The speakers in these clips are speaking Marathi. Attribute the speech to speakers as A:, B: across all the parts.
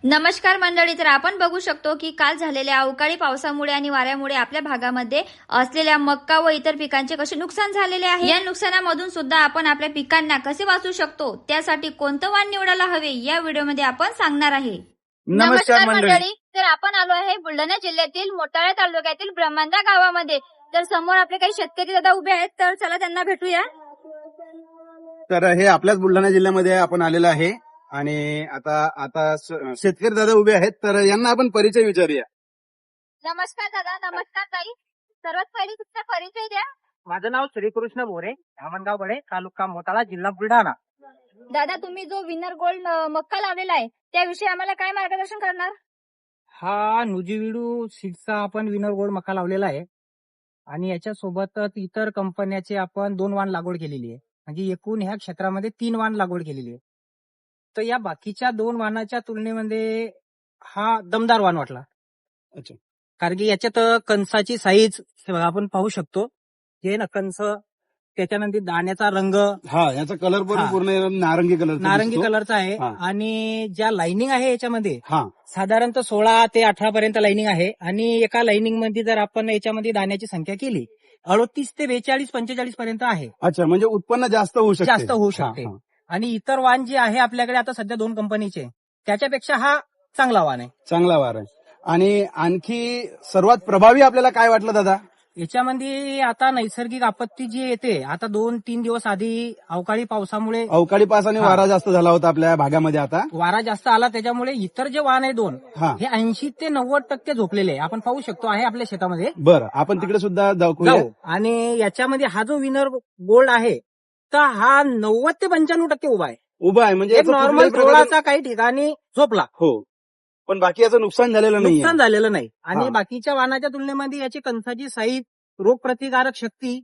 A: नमस्कार मंडळी. तर आपण बघू शकतो की काल झालेल्या अवकाळी पावसामुळे आणि वाऱ्यामुळे आपल्या भागामध्ये असलेल्या मक्का व इतर पिकांचे कसे नुकसान झालेले आहे. या नुकसानामधून सुद्धा आपण आपल्या पिकांना कसे वाचवू शकतो, त्यासाठी कोणतं वाण निवडायला हवे या व्हिडिओमध्ये आपण सांगणार आहे.
B: नमस्कार मंडळी.
A: तर आपण आलो आहे बुलढाणा जिल्ह्यातील मोताळा तालुक्यातील ब्रह्मंदा गावामध्ये. तर समोर आपले काही शेतकरी दादा उभे आहेत, तर चला त्यांना भेटूया.
B: तर हे आपल्याच बुलढाणा जिल्ह्यामध्ये आपण आलेलो आहे आणि आता शेतकरी दादा उभे आहेत, तर यांना आपण परिचय विचारूया.
A: नमस्कार दादा. नमस्कार ताई. सर्वात पहिले तुमचा परिचय द्या.
C: माझं नाव श्रीकृष्ण मोरे, धामणगाव बडे, तालुका मोताळा, जिल्हा बुलढाणा.
A: दादा, तुम्ही जो विनर गोल्ड मक्का लावलेला आहे त्याविषयी आम्हाला काय मार्गदर्शन करणार?
C: हा नुजीविडू सीडचा आपण विनर गोल्ड मका लावलेला आहे आणि याच्यासोबतच इतर कंपन्याचे आपण 2 वाण लागवड केलेली आहे. म्हणजे एकूण ह्या क्षेत्रामध्ये 3 वाण लागवड केलेली आहे. तर या बाकीच्या 2 वाणाच्या तुलनेमध्ये हा दमदार वाण वाटला.
B: अच्छा.
C: कारण की याच्यात कणसाची साईज आपण पाहू शकतो. हे ना कणस, त्याच्यानंतर दाण्याचा रंग
B: हा, याचा कलर पण
C: हा.
B: पूर्ण नारंगी
C: नारंगी कलरचा आहे
B: हा.
C: आणि ज्या लाइनिंग आहे याच्यामध्ये
B: हा,
C: साधारणतः 16 ते 18 पर्यंत लाइनिंग आहे. आणि एका लाइनिंग मध्ये जर आपण याच्यामध्ये दाण्याची संख्या केली 38 ते 42-45 पर्यंत आहे.
B: अच्छा, म्हणजे उत्पन्न जास्त होऊ शकते.
C: जास्त होऊ शकते.
B: हा, हा.
C: आणि इतर वाण जे आहे आपल्याकडे आता सध्या 2 कंपनीचे, त्याच्यापेक्षा हा चांगला वाण आहे.
B: चांगला वार आहे. आणि आणखी सर्वात प्रभावी आपल्याला काय वाटलं दादा?
C: याच्यामध्ये आता नैसर्गिक आपत्ती जी येते, आता 2-3 दिवस आधी अवकाळी पावसामुळे
B: अवकाळी पाऊस आणि
C: हा.
B: वारा जास्त झाला होता आपल्या भागामध्ये. आता
C: वारा जास्त आला, त्याच्यामुळे इतर जे वाण आहे 2
B: हा,
C: हे 80 ते 90% झोपलेले आहे. आपण पाहू शकतो आहे आपल्या शेतामध्ये.
B: बरं, आपण तिकडे सुद्धा दाखवूया.
C: जाऊ. आणि याच्यामध्ये हा जो विनर गोल्ड आहे तर हा 90 ते 95% उभा आहे.
B: उभा आहे, म्हणजे
C: एक
B: याचं
C: नॉर्मल
B: कुठल्याही प्रकारे-
C: थोडासा काही ठिकाणी झोपला,
B: हो, पण बाकी याचं नुकसान झालेलं नाही.
C: नुकसान झालेलं नाही. आणि
B: हा.
C: बाकीच्या वाणाच्या तुलनेमध्ये याची कणसाची साईज, रोगप्रतिकारक शक्ती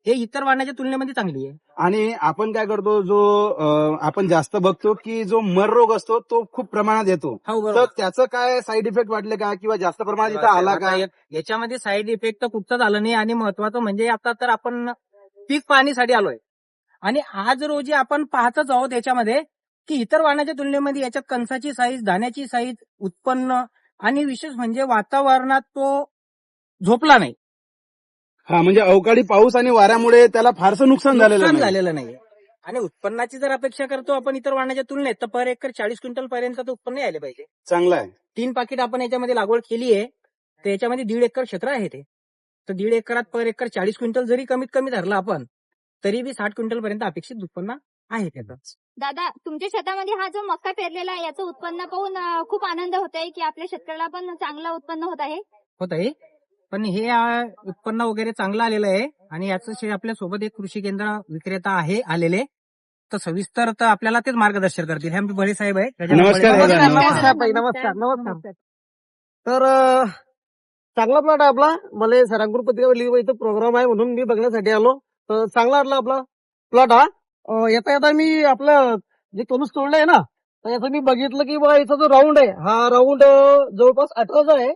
C: हे इतर वाणाच्या तुलनेमध्ये चांगली आहे.
B: आणि आपण काय करतो, जो आपण जास्त बघतो की जो मर रोग असतो तो खूप प्रमाणात येतो.
C: हो,
B: तर
C: बरोबर.
B: त्याचं काय साईड इफेक्ट वाटले का, किंवा जास्त प्रमाणात इथं आला का?
C: याच्यामध्ये साईड इफेक्ट तर कुठचाच आला नाही. आणि महत्वाचं म्हणजे आता तर आपण पीक पाहणीसाठी आलोय आणि आज रोजी आपण पाहतच आहोत याच्यामध्ये की इतर वाणाच्या तुलनेमध्ये याच्यात कणसाची साईज, दाण्याची साईज, उत्पन्न आणि विशेष म्हणजे वातावरणात तो झोपला नाही.
B: हा, म्हणजे अवकाळी पाऊस आणि वाऱ्यामुळे त्याला फारसं नुकसान
C: झालेलं नाही. आणि उत्पन्नाची जर अपेक्षा करतो आपण इतर वाणाच्या तुलनेत, तर पर एकर 40 क्विंटल पर्यंत उत्पन्न यायला पाहिजे.
B: चांगला आहे.
C: 3 पाकिट आपण याच्यामध्ये लागवड केली आहे, तर याच्यामध्ये 1.5 एकर क्षेत्र आहे ते. तर 1.5 एकरात पर एकर 40 क्विंटल जरी कमीत कमी धरला आपण, तरी बी 60 क्विंटल पर्यंत अपेक्षित उत्पन्न आहे त्याचं.
A: दादा, तुमच्या शेतामध्ये हा जो मक्का पेरलेला आहे याचं उत्पन्न पाहून खूप आनंद होत आहे की आपल्या शेतकऱ्याला पण चांगलं उत्पन्न होत आहे.
C: होत आहे. पण हे उत्पन्न वगैरे चांगलं आलेलं आहे. आणि याचं आपल्या सोबत एक कृषी केंद्र विक्रेता आहे आलेले, तर सविस्तर तर आपल्याला तेच मार्गदर्शन करतील. हे आमचे बळे साहेब आहे.
B: नमस्कार.
C: नमस्कार.
D: तर चांगला प्लॉट आहे आपला. मला सरांपूर पत्रिका इथं प्रोग्राम आहे म्हणून मी बघण्यासाठी आलो. तर चांगला वाटला आपला प्लॉट हा. येता येता मी आपलं जे कणूस तोडलंय ना, तर याचं मी बघितलं की बघा याचा जो राऊंड आहे, हा राऊंड जवळपास 18चा आहे.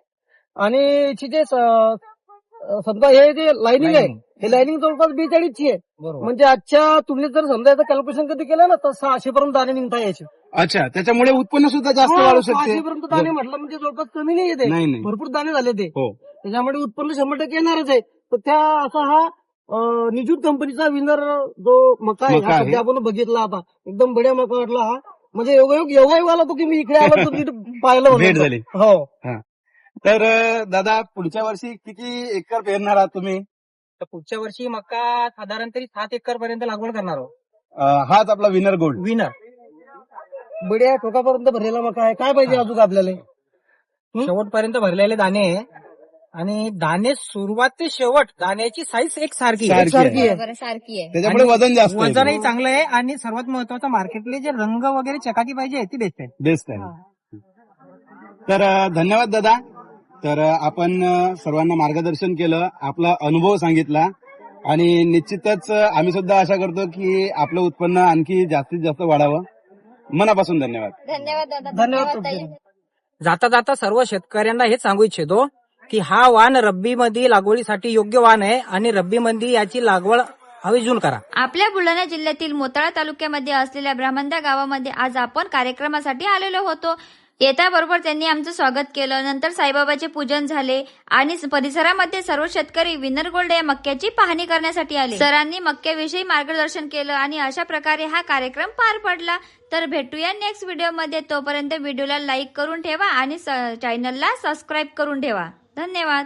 D: आणि याची जे समजा हे जे लाइनिंग आहे, हे लाइनिंग जवळपास 42ची आहे.
C: बरोबर.
D: म्हणजे आजच्या तुलनेत जर समजा याचं कॅल्क्युलेशन कधी केलं ना, तर 600 पर्यंत दाणे निघता याचे.
B: अच्छा, त्याच्यामुळे उत्पन्न सुद्धा जास्त वाढू शकते.
D: 600 पर्यंत दाणे म्हटलं म्हणजे जवळपास कमी नाही येते.
B: नाही नाही.
D: भरपूर दाणे झाले ते.
B: हो,
D: त्याच्यामुळे उत्पन्न 100% येणारच आहे. तर त्या असा हा निजूत कंपनीचा विनर जो मका आहे,
B: मका
D: हा
B: आहे.
D: सध्या आपण बघितला आता एकदम बढिया मका वाटला हा. म्हणजे योगायोग आला तो की मी इकडे आलो तर तिथे पाहिलं
B: भेट
D: म्हणून.
B: झाली.
D: हो.
B: तर दादा, पुढच्या वर्षी किती एकर पेरणार आहात तुम्ही?
C: तर पुढच्या वर्षी मका साधारण तरी 7 एकर पर्यंत लागवड करणार आहोत.
B: हाच आपला विनर गोल्ड.
C: विनर
D: बढिया ठोकापर्यंत भरलेला मका आहे. काय पाहिजे अजून आपल्याला?
C: शेवटपर्यंत भरलेले दाणे आहे. आणि दाणे सुरुवात ते शेवट दाण्याची साईज एक सारखी
B: सारखी आहे.
A: बरोबर, सारखी आहे.
B: त्याच्यामुळे
C: आणि
B: वजन जास्त आहे.
C: वजनही चांगलं आहे. आणि सर्वात महत्वाचं मार्केटले जे रंग वगैरे चकाकी पाहिजे ती बेस्ट आहे.
B: बेस्ट आहे. तर धन्यवाद दादा. तर आपण सर्वांना मार्गदर्शन केलं, आपला अनुभव सांगितला आणि निश्चितच आम्ही सुद्धा आशा करतो की आपलं उत्पन्न आणखी जास्तीत जास्त वाढावं. मनापासून धन्यवाद.
A: धन्यवाद दादा.
D: धन्यवाद
A: ताई.
C: जाता जाता सर्व शेतकऱ्यांना हेच सांगू इच्छितो की हा वाण रब्बीमध्ये लागवडीसाठी योग्य वाण आहे आणि रब्बीमध्ये याची लागवड आवर्जून करा.
A: आपल्या बुलढाणा जिल्ह्यातील मोताळा तालुक्यामध्ये असलेल्या ब्रह्मंदा गावामध्ये आज आपण कार्यक्रमासाठी आलेलो होतो. येताबरोबर त्यांनी आमचं स्वागत केलं. नंतर साईबाबाचे पूजन झाले आणि परिसरामध्ये सर्व शेतकरी विनर गोल्ड या मक्याची पाहणी करण्यासाठी आले. सरांनी मक्याविषयी मार्गदर्शन केलं आणि अशा प्रकारे हा कार्यक्रम पार पडला. तर भेटूया नेक्स्ट व्हिडिओमध्ये. तोपर्यंत व्हिडिओला लाईक करून ठेवा आणि चॅनलला सबस्क्राईब करून ठेवा. धन्यवाद.